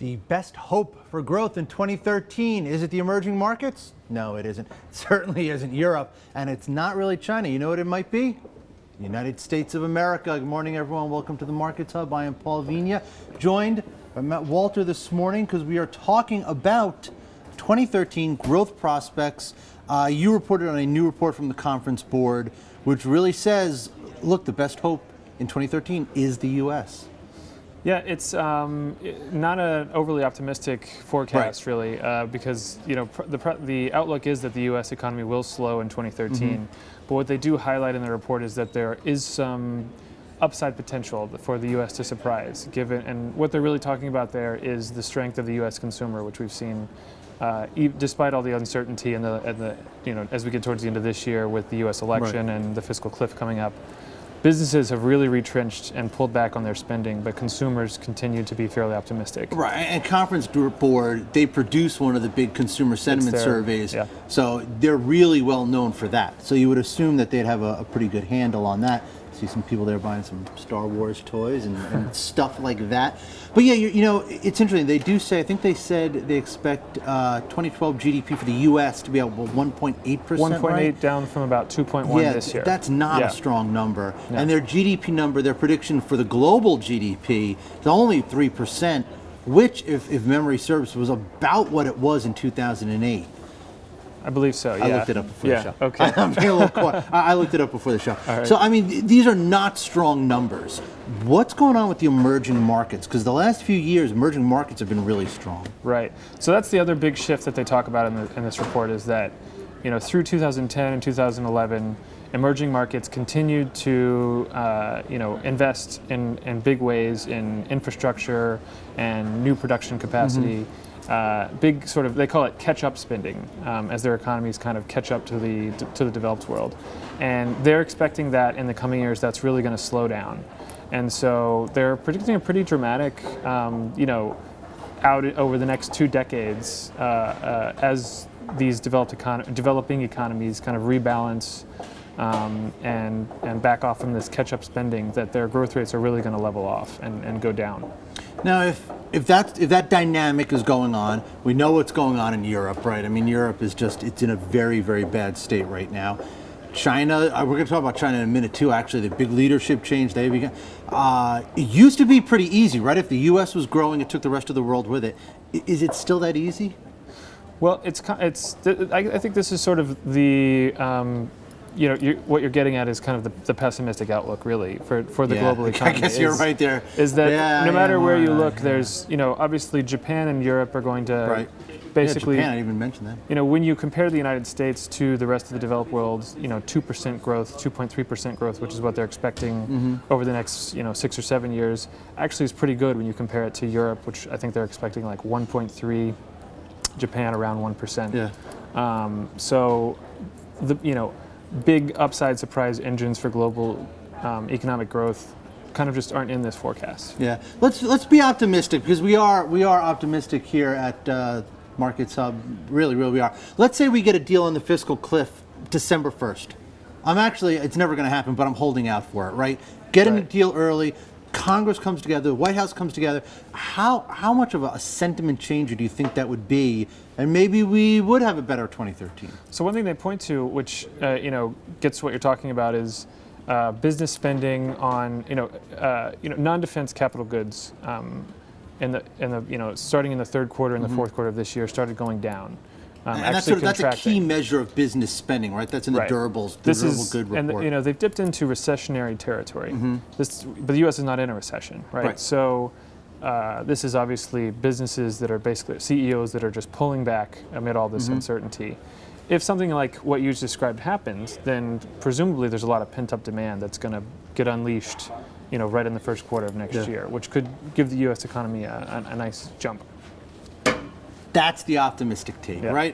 The best hope for growth in 2013, is it the emerging markets? No, it isn't. It certainly isn't Europe, and it's not really China. You know what it might be? The United States of America. Good morning, everyone. Welcome to the Markets Hub. I am Paul Vigna, joined by Matt Walter this morning because we are talking about 2013 growth prospects. You reported on a new report from the Conference Board, which really says, look, the best hope in 2013 is the U.S. Yeah, it's not an overly optimistic forecast, really, because the outlook is that the U.S. economy will slow in 2013. But what they do highlight in the report is that there is some upside potential for the U.S. to surprise. And what they're really talking about there is the strength of the U.S. consumer, which we've seen, despite all the uncertainty and the as we get towards the end of this year with the U.S. election and the fiscal cliff coming up. Businesses have really retrenched and pulled back on their spending, but consumers continue to be fairly optimistic. Right, and Conference Board, they produce one of the big consumer sentiment surveys, so they're really well known for that. So you would assume that they'd have a pretty good handle on that. See some people there buying some Star Wars toys and stuff like that. But yeah, it's interesting. They do say, I think they said they expect 2012 GDP for the U.S. to be at 1.8%, 1.8 right? Down from about 2.1 this year. That's not a strong number. No. And their GDP number, their prediction for the global GDP is only 3%, which, if memory serves, was about what it was in 2008. I believe so, yeah. I looked it up before the show. Okay. I'm being a little quiet. I looked it up before the show. Right. So, I mean, these are not strong numbers. What's going on with the emerging markets? Because the last few years, emerging markets have been really strong. Right. So that's the other big shift that they talk about in this report is that, through 2010 and 2011, emerging markets continued to, invest in big ways in infrastructure and new production capacity. Big sort of, they call it catch-up spending, as their economies kind of catch up to the developed world. And they're expecting that in the coming years that's really going to slow down. And so they're predicting a pretty dramatic, out over the next 2 decades as these developing economies kind of rebalance and back off from this catch-up spending, that their growth rates are really going to level off and go down. Now, if that dynamic is going on, we know what's going on in Europe, right? I mean, Europe is it's in a very, very bad state right now. China, we're going to talk about China in a minute too, actually, the big leadership change they began. It used to be pretty easy, right? If the U.S. was growing, it took the rest of the world with it. Is it still that easy? Well, I think this is sort of the, what you're getting at is kind of the pessimistic outlook, really, for the global economy. I guess you're right there. Is that no matter where you look, there's, obviously Japan and Europe are going to basically. Japan, I didn't even mention that. When you compare the United States to the rest of the developed world, 2% growth, 2.3% growth, which is what they're expecting over the next, 6 or 7 years, actually is pretty good when you compare it to Europe, which I think they're expecting like 1.3, Japan around 1%. Yeah. So, big upside surprise engines for global economic growth kind of just aren't in this forecast. Yeah, let's be optimistic, because we are optimistic here at Markets Hub. Really, we are. Let's say we get a deal on the fiscal cliff December 1st. It's never going to happen, but I'm holding out for it. Right? Getting a deal early. Congress comes together, the White House comes together. How much of a sentiment changer do you think that would be? And maybe we would have a better 2013. So one thing they point to, which gets what you're talking about, is business spending on non-defense capital goods. Starting in the third quarter and the fourth quarter of this year, started going down. And that's a key measure of business spending, right? That's in the durables, durable good report. And they've dipped into recessionary territory. But the U.S. is not in a recession, right? So this is obviously businesses that are basically CEOs that are just pulling back amid all this uncertainty. If something like what you just described happens, then presumably there's a lot of pent-up demand that's going to get unleashed, right in the first quarter of next year, which could give the U.S. economy a nice jump. That's the optimistic take, right?